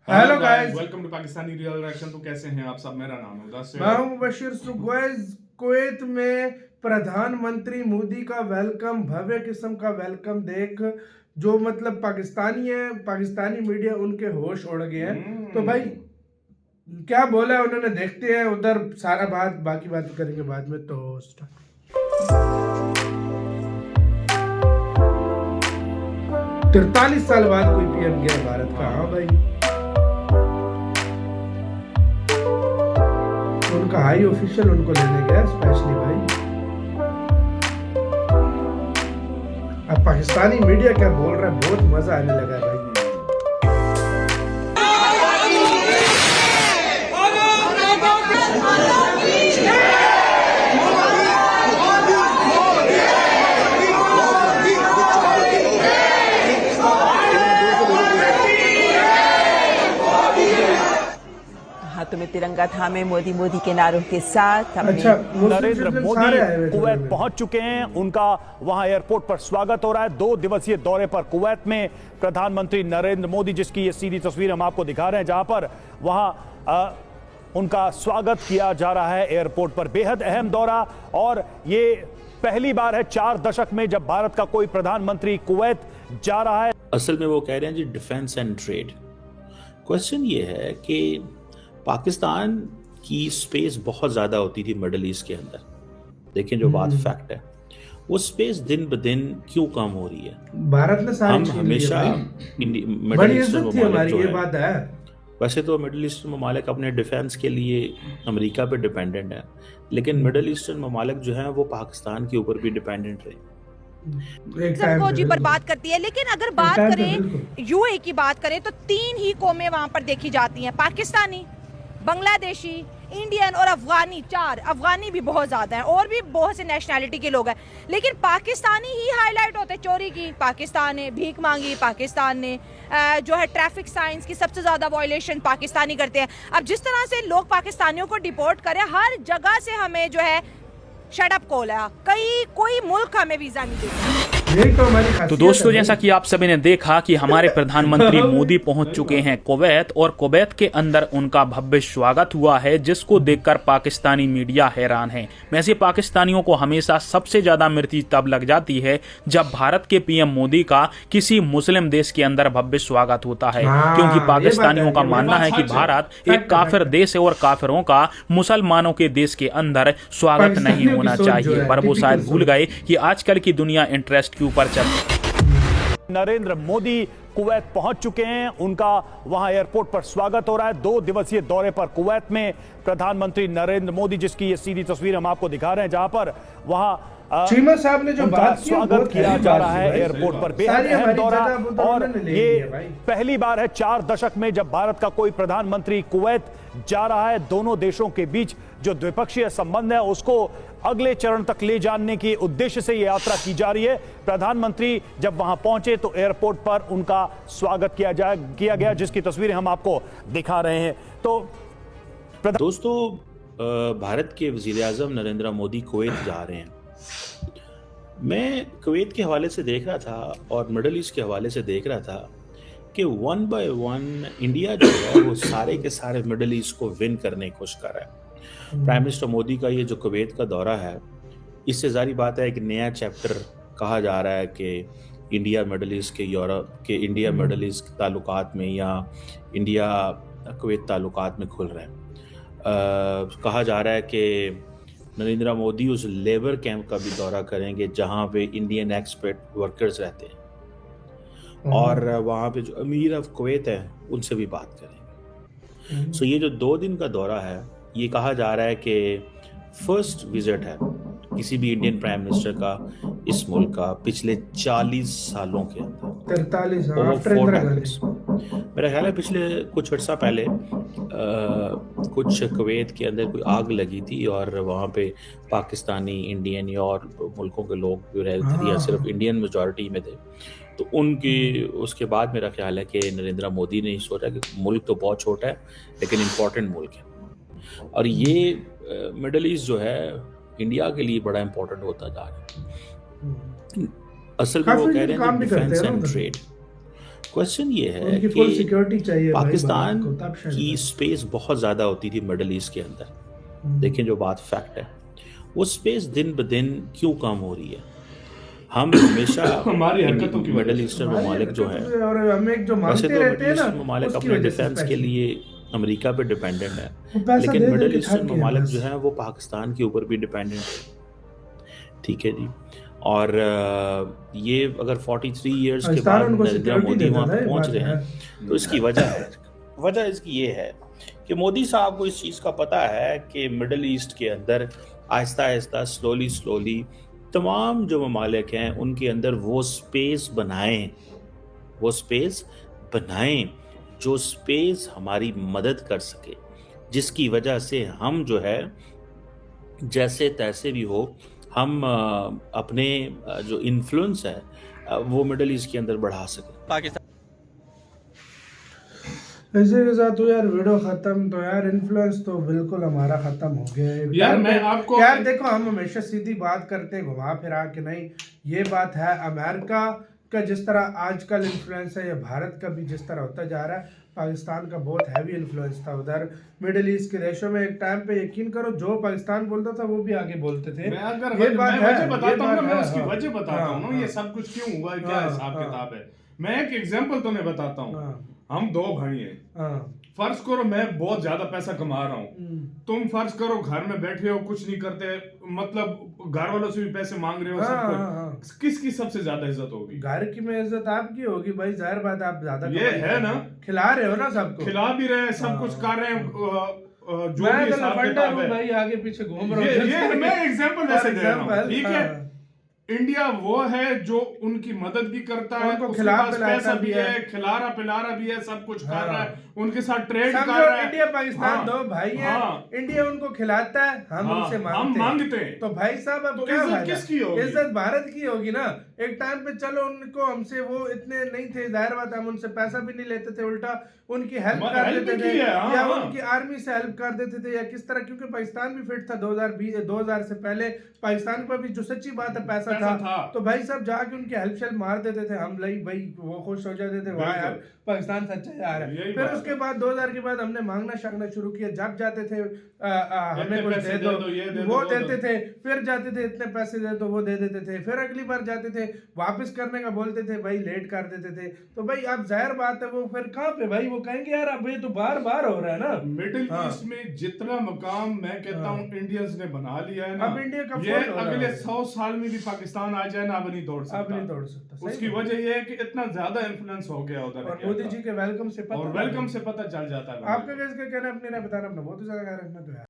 Hello guys, welcome to Pakistani real reaction. तो कैसे हैं आप सब? मेरा नाम है उदास। मैं हूं बशीर सुगैज। कुवैत में प्रधानमंत्री मोदी का वेलकम, भव्य किस्म का वेलकम देख जो मतलब पाकिस्तानी है, पाकिस्तानी मीडिया उनके होश उड़ गए हैं। तो भाई क्या बोला उन्होंने, देखते हैं उधर सारा बाकी बात करेंगे बाद में। तो 43 साल बाद कोई पीएम गया भारत का। हाँ भाई, उनका हाई ऑफिशियल उनको लेने गया स्पेशली भाई। अब पाकिस्तानी मीडिया क्या बोल रहा है, बहुत मजा आने लगा है भाई। हाथों में तिरंगा थामे मोदी मोदी के नारों के साथ अच्छा, नरेंद्र मोदी कुवैत पहुंच चुके हैं। उनका वहां एयरपोर्ट पर स्वागत हो रहा है। 2 दिवसीय दौरे पर कुवैत में प्रधानमंत्री नरेंद्र मोदी, जिसकी ये सीधी तस्वीर हम आपको दिखा रहे हैं, जहां पर वहां उनका स्वागत किया जा रहा है एयरपोर्ट पर। बेहद अहम दौरा, और ये पहली बार है 4 दशक में जब भारत का कोई प्रधानमंत्री कुवैत जा रहा है। असल में वो कह रहे हैं जी डिफेंस एंड ट्रेड। क्वेश्चन ये है कि पाकिस्तान की स्पेस बहुत ज़्यादा होती थी मिडल ईस्ट के अंदर। देखिए जो बात फैक्ट है, वो स्पेस दिन ब दिन क्यों कम हो रही है। भारत ने सारी हम हमेशा बड़ी इज्जत थी हमारी, ये बात है। वैसे तो मिडल ईस्टर्न ममालिक अपने डिफेंस के लिए अमेरिका पे डिपेंडेंट है, लेकिन मिडल ईस्टर्न ममालिक जो है वो पाकिस्तान के ऊपर भी डिपेंडेंट रहे। फौजी पर बात करती है, लेकिन अगर बात करें यूए की बात करें तो 3 ही कौमें वहां पर देखी जाती हैं, पाकिस्तानी, बांग्लादेशी, इंडियन और अफगानी। 4 अफगानी भी बहुत ज्यादा हैं, और भी बहुत से नेशनैलिटी के लोग हैं, लेकिन पाकिस्तानी ही हाईलाइट होते हैं। चोरी की पाकिस्तान ने, भीख मांगी पाकिस्तान ने, जो है ट्रैफिक साइंस की सबसे ज्यादा वायलेशन पाकिस्तानी करते हैं। अब जिस तरह से लोग पाकिस्तानियों को डिपोर्ट करें, हर जगह से हमें जो है शट अप कॉल है, कोई मुल्क हमें वीजा नहीं देता। तो दोस्तों, जैसा कि आप सभी ने देखा कि हमारे प्रधानमंत्री मोदी पहुंच चुके हैं कुवैत, और कुवैत के अंदर उनका भव्य स्वागत हुआ है, जिसको देखकर पाकिस्तानी मीडिया हैरान है। वैसे पाकिस्तानियों को हमेशा सबसे ज्यादा मिर्ची तब लग जाती है जब भारत के पीएम मोदी का किसी मुस्लिम देश के अंदर भव्य स्वागत होता है, क्योंकि पाकिस्तानियों का मानना है कि भारत एक काफिर देश है और काफिरों का मुसलमानों के देश के अंदर स्वागत नहीं होना चाहिए। पर वो शायद भूल गए कि आजकल की दुनिया इंटरेस्ट के ऊपर चल। नरेंद्र मोदी कुवैत पहुंच चुके हैं। उनका वहां एयरपोर्ट पर स्वागत हो रहा है। 2 दिवसीय दौरे पर कुवैत में प्रधानमंत्री नरेंद्र मोदी, जिसकी ये सीधी तस्वीर हम आपको दिखा रहे हैं, जहां पर वहां चीमा साहब ने जो बात स्वागत किया जा रहा है एयरपोर्ट पर। बेहद अहम दौरा, और ये पहली बार है 4 दशक में जब भारत का कोई प्रधानमंत्री कुवैत जा रहा है। दोनों देशों के बीच जो द्विपक्षीय संबंध है उसको अगले चरण तक ले जाने के उद्देश्य से यह यात्रा की जा रही है। प्रधानमंत्री जब वहां पहुंचे तो एयरपोर्ट पर उनका स्वागत किया गया, जिसकी तस्वीरें हम आपको दिखा रहे हैं। तो दोस्तों, भारत के वज़ीर-ए-आज़म नरेंद्र मोदी कुवैत जा रहे हैं। मैं कुवैत के हवाले से देख रहा था और मिडल ईस्ट के हवाले से देख रहा था कि 1 बाय 1 इंडिया जो है वो सारे के सारे मिडल ईस्ट को विन करने की कोशिश कर रहा है। प्राइम मिनिस्टर मोदी का ये जो कुवैत का दौरा है, इससे जारी बात है कि नया चैप्टर कहा जा रहा है कि इंडिया मिडल ईस्ट के यूरोप के इंडिया मिडल ईस्ट ताल्लुकात में या इंडिया कुवैत ताल्लुकात में खुल रहे हैं। कहा जा रहा है कि नरेंद्र मोदी उस लेबर कैंप का भी दौरा करेंगे जहां पे इंडियन एक्सपेट वर्कर्स रहते हैं, और वहां पे जो अमीर ऑफ कुवैत है उनसे भी बात करेंगे। सो ये जो 2 दिन का दौरा है, ये कहा जा रहा है कि फर्स्ट विजिट है किसी भी इंडियन प्राइम मिनिस्टर का इस मुल्क का पिछले 40 सालों के अंदर। 43 मेरा ख्याल है पिछले कुछ अर्सा पहले कुछ कुवैत के अंदर कोई आग लगी थी, और वहाँ पे पाकिस्तानी, इंडियन या और मुल्कों के लोग जो रहते थे, या सिर्फ इंडियन मेजॉरिटी में थे, तो उनकी उसके बाद मेरा ख्याल है कि नरेंद्र मोदी ने सोचा कि मुल्क तो बहुत छोटा है लेकिन इम्पोर्टेंट मुल्क है, और ये मिडल ईस्ट जो है इंडिया के लिए बड़ा इम्पोर्टेंट होता जा रहा है। असल में वो कह रहे हैं डिफेंस एंड ट्रेड। क्वेश्चन ये है उनकी फुल कि सिक्योरिटी चाहिए भाई पाकिस्तान भारत को, तब शायद की स्पेस बहुत ज़्यादा होती थी मिडल ईस्ट के अंदर। देखें जो बात फैक्ट है, वो स्पेस दिन ब दिन क्यों कम हो रही है। हम हमेशा हमारी हरकतों की मिडल ईस्टर्न ममालिक जो है, और हम एक जो वैसे मांगते तो रहते मिडल हैं ना ईस्टर्न ममालिक उसकी अपने वजह से डिफेंस के स्पेशल। लिए अमेरिका पे डिपेंडेंट है, वो पैसा लेकिन दे दे मिडल के ईस्टर्न थक गए ममालिक बस। जो है वो पाकिस्तान के ऊपर भी डिपेंडेंट है। ठीक है जी। और ये अगर 43 इयर्स के पाकिस्तान बाद उनको नरेंद्र सिक्योरिटी मोदी देता वहाँ था, पे ये पहुँच बात रहे है। हैं, तो इसकी वजह इसकी ये है कि मोदी साहब को इस चीज़ का पता है कि मिडल ईस्ट के अंदर आहिस्ता आहिस्ता स्लोली तमाम जो ममालिक हैं उनके अंदर वो स्पेस बनाएं जो स्पेस हमारी मदद कर सके, जिसकी वजह से हम जो है जैसे तैसे भी हो हम अपने जो इन्फ्लुएंस है वो मिडल ईस्ट के अंदर बढ़ा सके। इसी के साथ तो यार वीडियो खत्म। तो यार इन्फ्लुएंस तो बिल्कुल हमारा खत्म हो गया है यार मैं आपको यार देखो, हम हमेशा सीधी बात करते हैं घुमा फिरा के, नहीं ये बात है। अमेरिका का जिस तरह आजकल इन्फ्लुएंस है, या भारत का भी जिस तरह होता जा रहा है, पाकिस्तान का बहुत हैवी इन्फ्लुएंस था उधर मिडिल ईस्ट के देशों में। एक टाइम पे यकीन करो जो पाकिस्तान बोलता था वो भी आगे बोलते थे। मैं अगर ये बात मैं है, वजह बताता हूँ ना, मैं उसकी हाँ, वजह बताता हाँ, हूँ ना, ये हाँ, सब कुछ क्यों हुआ है, क्या हाँ, हिसाब हाँ, किताब है। मैं एक एग्जांपल तुम्हें बताता हूँ। हाँ, हम दो भाई हैं, हाँ, फर्ज करो मैं बहुत ज्यादा पैसा कमा रहा हूँ, तुम फर्ज करो घर में बैठे हो कुछ नहीं करते, मतलब घर वालों से भी पैसे मांग रहे हो, हाँ, सब हाँ, कुछ, किसकी सबसे ज्यादा इज्जत होगी? घर की में इज्जत आपकी होगी भाई, जाहिर बात है, आप ज्यादा ये कमाई है ना, खिला रहे हो ना सबको, खिला भी रहे हैं, सब हाँ, कुछ कर रहे हैं, जो मैं भी तो हिसाब लफंडर किताब हूँ है। भाई, आगे पीछे घूम रहा हूँ। ये मैं एग्जांपल वैसे दे रहा हूँ, example, ठीक है। हाँ। इंडिया वो है जो उनकी मदद भी करता है, उनको उसके खिला पास पिलाता पैसा भी भी है, है, खिलारा पिलारा भी है, सब कुछ कर हाँ। रहा है, उनके साथ ट्रेड कर समझो रहा है। इंडिया पाकिस्तान हाँ, दो भाई हैं, हाँ, इंडिया उनको खिलाता है, हम हाँ, उनसे हम मांगते हैं। तो भाई साहब अब तो क्या इज्जत फायदा? किसकी होगी? इज्जत भारत की होगी ना। एक टाइम पे चलो उनको हमसे वो इतने नहीं थे, जाहिर बात है, हम उनसे पैसा भी नहीं लेते थे, उल्टा उनकी हेल्प कर हेल्प देते भी थे, की है, हाँ, या हाँ। उनकी आर्मी से हेल्प कर देते थे, या किस तरह, क्योंकि पाकिस्तान भी फिट था 2000 से पहले। पाकिस्तान पर भी जो सच्ची बात है पैसा था, तो भाई साहब जाके उनकी हेल्प शेल्प मार देते थे हम, भाई वो खुश हो जाते थे, वाह यार पाकिस्तान सच्चा यार है। यही फिर बात उसके है। बाद 2000 के बाद हमने मांगना शांगना शुरू किया, जब जाते थे हमें कुछ पैसे दे दो, ये दे दो, वो वो देते दो। थे, फिर जाते थे इतने पैसे दे दो, वो दे देते थे, फिर अगली बार जाते थे वापस करने का बोलते थे, भाई लेट कर देते थे। तो भाई अब जाहिर बात है वो फिर कहाँ पे भाई, वो कहेंगे यार अब ये तो बार बार हो रहा है ना। मिडिल हाँ। ईस्ट में जितना मकाम मैं कहता हूँ इंडियंस ने बना लिया है ना, अब इंडिया का ये फोन हो रहा अगले है। 100 साल में भी पाकिस्तान आ जाए ना, अब नहीं दौड़ सकता। अब नहीं दौड़ सकता, सही उसकी बात। वजह ये है कि इतना ज्यादा इन्फ्लुएंस हो गया उधर और मोदी जी के वेलकम से और वेलकम से पता चल जाता है। आपका कैसे कहना, अपने ना बताना, अपना बहुत ज्यादा ख्याल रखना तो है।